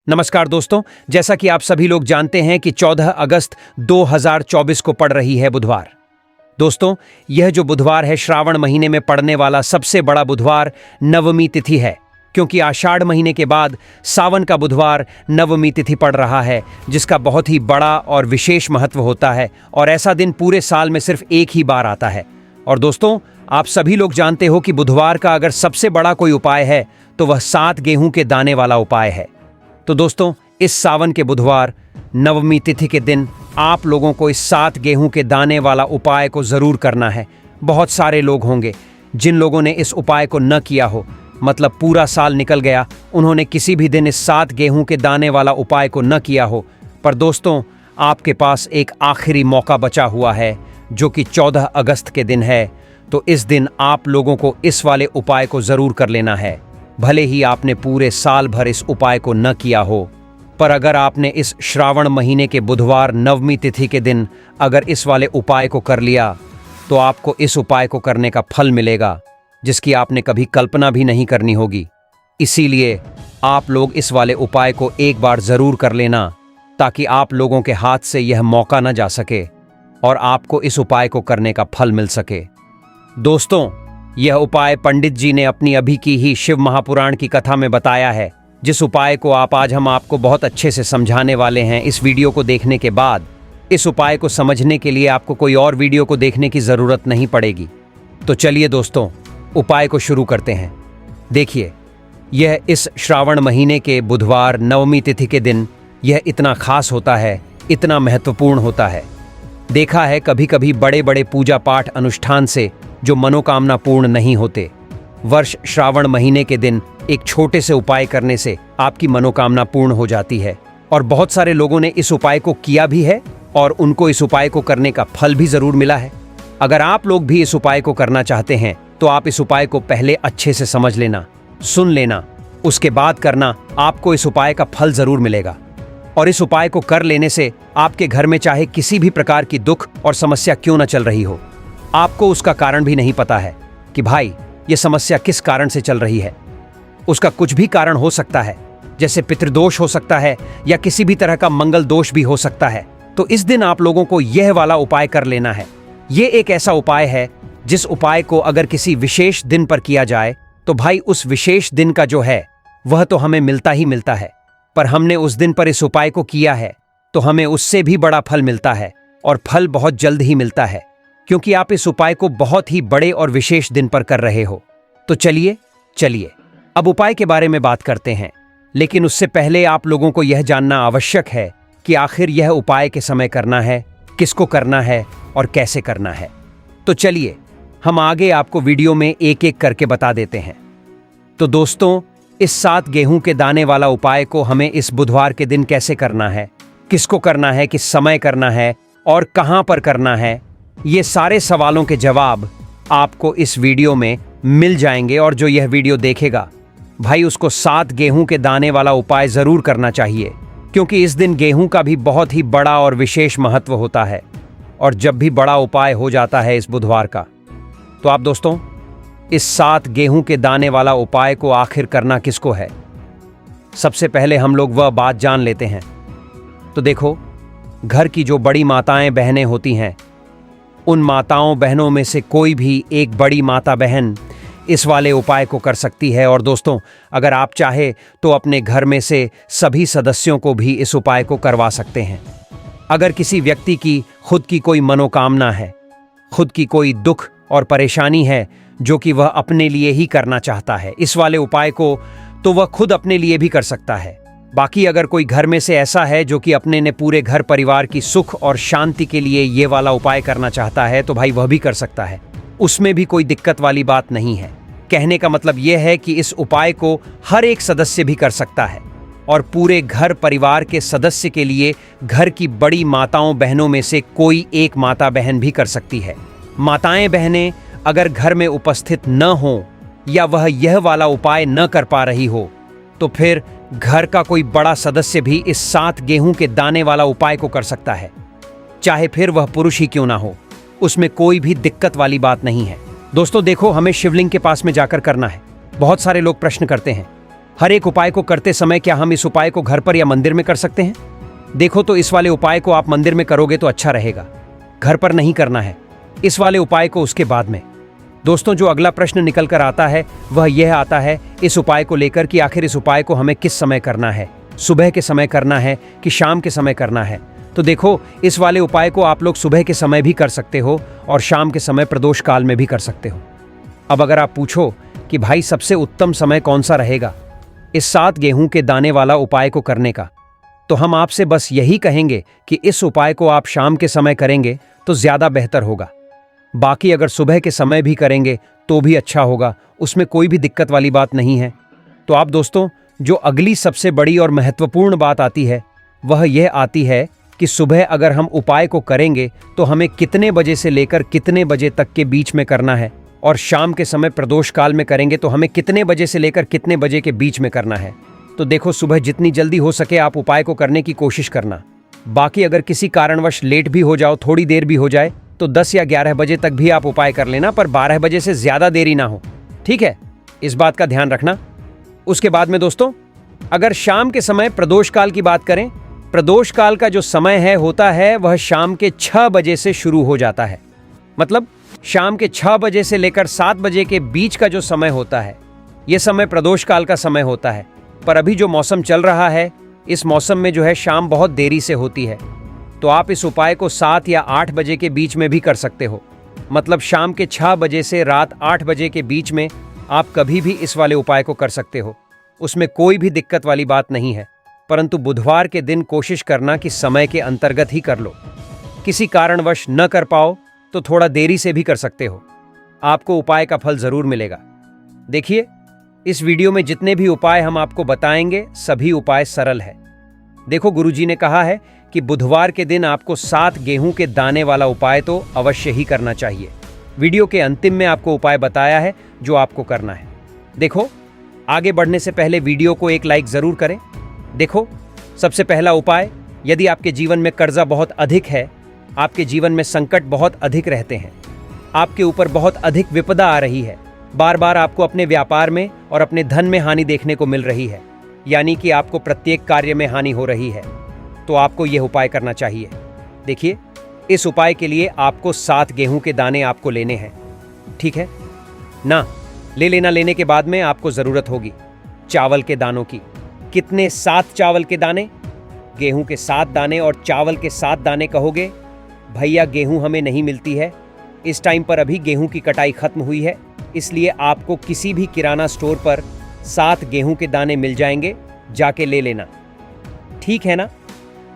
नमस्कार दोस्तों, जैसा कि आप सभी लोग जानते हैं कि 14 अगस्त 2024 को पड़ रही है बुधवार। दोस्तों, यह जो बुधवार है श्रावण महीने में पड़ने वाला सबसे बड़ा बुधवार नवमी तिथि है, क्योंकि आषाढ़ महीने के बाद सावन का बुधवार नवमी तिथि पड़ रहा है, जिसका बहुत ही बड़ा और विशेष महत्व होता है और ऐसा दिन पूरे साल में सिर्फ एक ही बार आता है। और दोस्तों, आप सभी लोग जानते हो कि बुधवार का अगर सबसे बड़ा कोई उपाय है तो वह 7 गेहूं के दाने वाला उपाय है। तो दोस्तों, इस सावन के बुधवार नवमी तिथि के दिन आप लोगों को इस 7 गेहूं के दाने वाला उपाय को जरूर करना है। बहुत सारे लोग होंगे जिन लोगों ने इस उपाय को न किया हो, मतलब पूरा साल निकल गया, उन्होंने किसी भी दिन इस 7 गेहूं के दाने वाला उपाय को न किया हो। पर दोस्तों, आपके पास एक आखिरी मौका बचा हुआ है, जो कि 14 अगस्त के दिन है। तो इस दिन आप लोगों को इस वाले उपाय को जरूर कर लेना है। भले ही आपने पूरे साल भर इस उपाय को न किया हो, पर अगर आपने इस श्रावण महीने के बुधवार नवमी तिथि के दिन अगर इस वाले उपाय को कर लिया, तो आपको इस उपाय को करने का फल मिलेगा जिसकी आपने कभी कल्पना भी नहीं करनी होगी। इसीलिए आप लोग इस वाले उपाय को एक बार जरूर कर लेना, ताकि आप लोगों के हाथ से यह मौका न जा सके और आपको इस उपाय को करने का फल मिल सके। दोस्तों, यह उपाय पंडित जी ने अपनी अभी की ही शिव महापुराण की कथा में बताया है, जिस उपाय को आज हम आपको बहुत अच्छे से समझाने वाले हैं। इस वीडियो को देखने के बाद इस उपाय को समझने के लिए आपको कोई और वीडियो को देखने की जरूरत नहीं पड़ेगी। तो चलिए दोस्तों, उपाय को शुरू करते हैं। देखिए, यह इस श्रावण महीने के बुधवार नवमी तिथि के दिन यह इतना खास होता है, इतना महत्वपूर्ण होता है। देखा है कभी कभी बड़े बड़े पूजा पाठ अनुष्ठान से जो मनोकामना पूर्ण नहीं होते। वर्ष श्रावण महीने के दिन एक छोटे से उपाय करने से आपकी मनोकामना पूर्ण हो जाती है, और बहुत सारे लोगों ने इस उपाय को किया भी है और उनको इस उपाय को करने का फल भी जरूर मिला है। अगर आप लोग भी इस उपाय को करना चाहते हैं तो आप इस उपाय को पहले अच्छे से समझ लेना, सुन लेना, उसके बाद करना। आपको इस उपाय का फल जरूर मिलेगा। और इस उपाय को कर लेने से आपके घर में चाहे किसी भी प्रकार की दुख और समस्या क्यों न चल रही हो, आपको उसका कारण भी नहीं पता है कि भाई ये समस्या किस कारण से चल रही है। उसका कुछ भी कारण हो सकता है, जैसे पितृदोष हो सकता है या किसी भी तरह का मंगल दोष भी हो सकता है। तो इस दिन आप लोगों को यह वाला उपाय कर लेना है। ये एक ऐसा उपाय है जिस उपाय को अगर किसी विशेष दिन पर किया जाए तो भाई उस विशेष दिन का जो है वह तो हमें मिलता ही मिलता है, पर हमने उस दिन पर इस उपाय को किया है तो हमें उससे भी बड़ा फल मिलता है, और फल बहुत जल्द ही मिलता है, क्योंकि आप इस उपाय को बहुत ही बड़े और विशेष दिन पर कर रहे हो। तो चलिए अब उपाय के बारे में बात करते हैं। लेकिन उससे पहले आप लोगों को यह जानना आवश्यक है कि आखिर यह उपाय के समय करना है, किसको करना है और कैसे करना है। तो चलिए हम आगे आपको वीडियो में एक एक करके बता देते हैं। तो दोस्तों, इस 7 गेहूं के दाने वाला उपाय को हमें इस बुधवार के दिन कैसे करना है, किसको करना है, किस समय करना है और कहां पर करना है, ये सारे सवालों के जवाब आपको इस वीडियो में मिल जाएंगे। और जो यह वीडियो देखेगा भाई, उसको 7 गेहूं के दाने वाला उपाय जरूर करना चाहिए, क्योंकि इस दिन गेहूं का भी बहुत ही बड़ा और विशेष महत्व होता है। और जब भी बड़ा उपाय हो जाता है इस बुधवार का, तो आप दोस्तों इस 7 गेहूं के दाने वाला उपाय को आखिर करना किसको है, सबसे पहले हम लोग वह बात जान लेते हैं। तो देखो, घर की जो बड़ी माताएं बहनें होती हैं, उन माताओं बहनों में से कोई भी एक बड़ी माता बहन इस वाले उपाय को कर सकती है। और दोस्तों, अगर आप चाहे तो अपने घर में से सभी सदस्यों को भी इस उपाय को करवा सकते हैं। अगर किसी व्यक्ति की खुद की कोई मनोकामना है, खुद की कोई दुख और परेशानी है जो कि वह अपने लिए ही करना चाहता है इस वाले उपाय को, तो वह खुद अपने लिए भी कर सकता है। बाकी अगर कोई घर में से ऐसा है जो कि अपने ने पूरे घर परिवार की सुख और शांति के लिए ये वाला उपाय करना चाहता है, तो भाई वह भी कर सकता है। उसमें भी कोई दिक्कत वाली बात नहीं है। कहने का मतलब यह है कि इस उपाय को हर एक सदस्य भी कर सकता है, और पूरे घर परिवार के सदस्य के लिए घर की बड़ी माताओं बहनों में से कोई एक माता बहन भी कर सकती है। माताएं बहनें अगर घर में उपस्थित न हो या वह यह वाला उपाय न कर पा रही हो, तो फिर घर का कोई बड़ा सदस्य भी इस 7 गेहूं के दाने वाला उपाय को कर सकता है, चाहे फिर वह पुरुष ही क्यों ना हो। उसमें कोई भी दिक्कत वाली बात नहीं है। दोस्तों देखो, हमें शिवलिंग के पास में जाकर करना है। बहुत सारे लोग प्रश्न करते हैं, हर एक उपाय को करते समय क्या हम इस उपाय को घर पर या मंदिर में कर सकते हैं? देखो तो इस वाले उपाय को आप मंदिर में करोगे तो अच्छा रहेगा, घर पर नहीं करना है। इस वाले उपाय को उसके बाद में। दोस्तों, जो अगला प्रश्न निकल कर आता है वह यह आता है इस उपाय को लेकर कि आखिर इस उपाय को हमें किस समय करना है, सुबह के समय करना है कि शाम के समय करना है। तो देखो, इस वाले उपाय को आप लोग सुबह के समय भी कर सकते हो और शाम के समय प्रदोष काल में भी कर सकते हो। अब अगर आप पूछो कि भाई सबसे उत्तम समय कौन सा रहेगा इस 7 गेहूं के दाने वाला उपाय को करने का, तो हम आपसे बस यही कहेंगे कि इस उपाय को आप शाम के समय करेंगे तो ज्यादा बेहतर होगा। बाकी अगर सुबह के समय भी करेंगे तो भी अच्छा होगा, उसमें कोई भी दिक्कत वाली बात नहीं है। तो आप दोस्तों, जो अगली सबसे बड़ी और महत्वपूर्ण बात आती है वह यह आती है कि सुबह अगर हम उपाय को करेंगे तो हमें कितने बजे से लेकर कितने बजे तक के बीच में करना है, और शाम के समय प्रदोष काल में करेंगे तो हमें कितने बजे से लेकर कितने बजे के बीच में करना है। तो देखो, सुबह जितनी जल्दी हो सके आप उपाय को करने की कोशिश करना। बाकी अगर किसी कारणवश लेट भी हो जाओ, थोड़ी देर भी हो जाए, तो 10 या 11 बजे तक भी आप उपाय कर लेना, पर 12 बजे से ज्यादा देरी ना हो, ठीक है? इस बात का ध्यान रखना। उसके बाद में दोस्तों, अगर शाम के समय प्रदोष काल की बात करें, प्रदोष काल का जो समय है होता है वह शाम के 6 बजे से शुरू हो जाता है। मतलब शाम के 6 बजे से लेकर 7 बजे के बीच का जो समय होता है, यह समय प्रदोष काल का समय होता है। पर अभी जो मौसम चल रहा है, इस मौसम में जो है शाम बहुत देरी से होती है, तो आप इस उपाय को 7 या 8 बजे के बीच में भी कर सकते हो। मतलब शाम के 6 बजे से रात 8 बजे के बीच में आप कभी भी इस वाले उपाय को कर सकते हो, उसमें कोई भी दिक्कत वाली बात नहीं है। परंतु बुधवार के दिन कोशिश करना कि समय के अंतर्गत ही कर लो। किसी कारणवश न कर पाओ तो थोड़ा देरी से भी कर सकते हो, आपको उपाय का फल जरूर मिलेगा। देखिए, इस वीडियो में जितने भी उपाय हम आपको बताएंगे सभी उपाय सरल है। देखो, गुरुजी ने कहा है कि बुधवार के दिन आपको 7 गेहूं के दाने वाला उपाय तो अवश्य ही करना चाहिए। वीडियो के अंतिम में आपको उपाय बताया है जो आपको करना है। देखो, आगे बढ़ने से पहले वीडियो को एक लाइक जरूर करें। देखो, सबसे पहला उपाय, यदि आपके जीवन में कर्जा बहुत अधिक है, आपके जीवन में संकट बहुत अधिक रहते हैं, आपके ऊपर बहुत अधिक विपदा आ रही है, बार बार आपको अपने व्यापार में और अपने धन में हानि देखने को मिल रही है, यानी कि आपको प्रत्येक कार्य में हानि हो रही है, तो आपको यह उपाय करना चाहिए। देखिए, इस उपाय के लिए आपको 7 गेहूं के दाने आपको लेने हैं, ठीक है ना? लेने के बाद में आपको जरूरत होगी चावल के दानों की। कितने? 7 चावल के दाने। गेहूं के 7 दाने और चावल के 7 दाने कहोगे? भैया, गेहूं हमें नहीं मिलती है इस टाइम पर, अभी गेहूं की कटाई खत्म हुई है, इसलिए आपको किसी भी किराना स्टोर पर 7 गेहूं के दाने मिल जाएंगे, जाके ले लेना, ठीक है ना?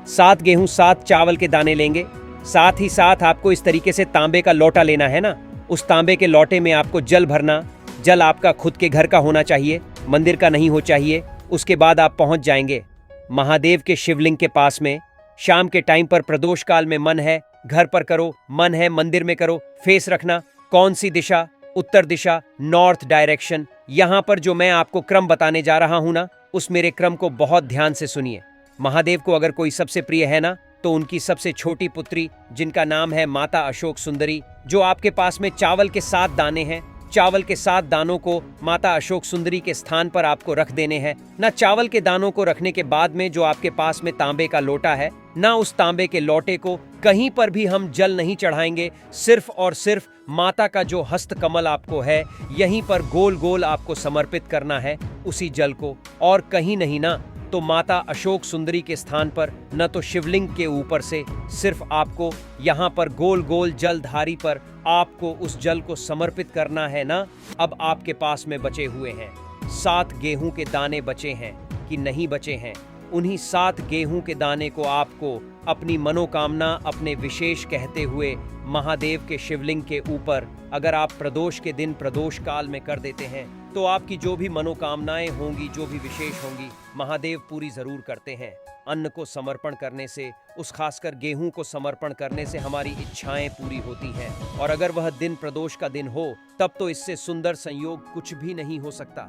7 गेहूं 7 चावल के दाने लेंगे। साथ ही साथ आपको इस तरीके से तांबे का लोटा लेना है ना। उस तांबे के लोटे में आपको जल भरना। जल आपका खुद के घर का होना चाहिए, मंदिर का नहीं हो चाहिए। उसके बाद आप पहुंच जाएंगे महादेव के शिवलिंग के पास में। शाम के टाइम पर प्रदोष काल में मन है घर पर करो, मन है मंदिर में करो। फेस रखना कौन सी दिशा? उत्तर दिशा, नॉर्थ डायरेक्शन। यहां पर जो मैं आपको क्रम बताने जा रहा हूं ना, उस मेरे क्रम को बहुत ध्यान से सुनिए। महादेव को अगर कोई सबसे प्रिय है ना, तो उनकी सबसे छोटी पुत्री जिनका नाम है माता अशोक सुंदरी, जो आपके पास में चावल के 7 दाने हैं, चावल के 7 दानों को माता अशोक सुंदरी के स्थान पर आपको रख देने हैं ना। चावल के दानों को रखने के बाद में जो आपके पास में तांबे का लोटा है ना, उस तांबे के लोटे को कहीं पर भी हम जल नहीं चढ़ाएंगे, सिर्फ और सिर्फ माता का जो हस्त कमल आपको है यहीं पर गोल गोल आपको समर्पित करना है उसी जल को, और कहीं नहीं ना। तो माता अशोक सुंदरी के स्थान पर, न तो शिवलिंग के ऊपर से, सिर्फ आपको यहाँ पर गोल गोल जलधारी पर आपको उस जल को समर्पित करना है ना। अब आपके पास में बचे हुए हैं 7 गेहूं के दाने बचे हैं कि नहीं बचे हैं, उन्हीं 7 गेहूं के दाने को आपको अपनी मनोकामना अपने विशेष कहते हुए महादेव के शिवलिंग के ऊपर, अगर आप प्रदोष के दिन प्रदोष काल में कर देते हैं तो आपकी जो भी मनोकामनाएं होंगी, जो भी विशेष होंगी, महादेव पूरी जरूर करते हैं। अन्न को समर्पण करने से, उस खासकर गेहूं को समर्पण करने से हमारी इच्छाएं पूरी होती हैं, और अगर वह दिन प्रदोष का दिन हो तब तो इससे सुंदर संयोग कुछ भी नहीं हो सकता।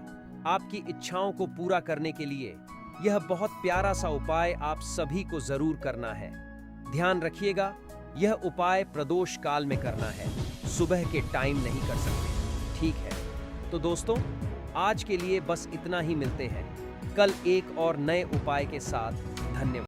आपकी इच्छाओं को पूरा करने के लिए यह बहुत प्यारा सा उपाय आप सभी को जरूर करना है। ध्यान रखिएगा, यह उपाय प्रदोष काल में करना है, सुबह के टाइम नहीं कर सकते, ठीक है? तो दोस्तों, आज के लिए बस इतना ही। मिलते हैं कल एक और नए उपाय के साथ। धन्यवाद।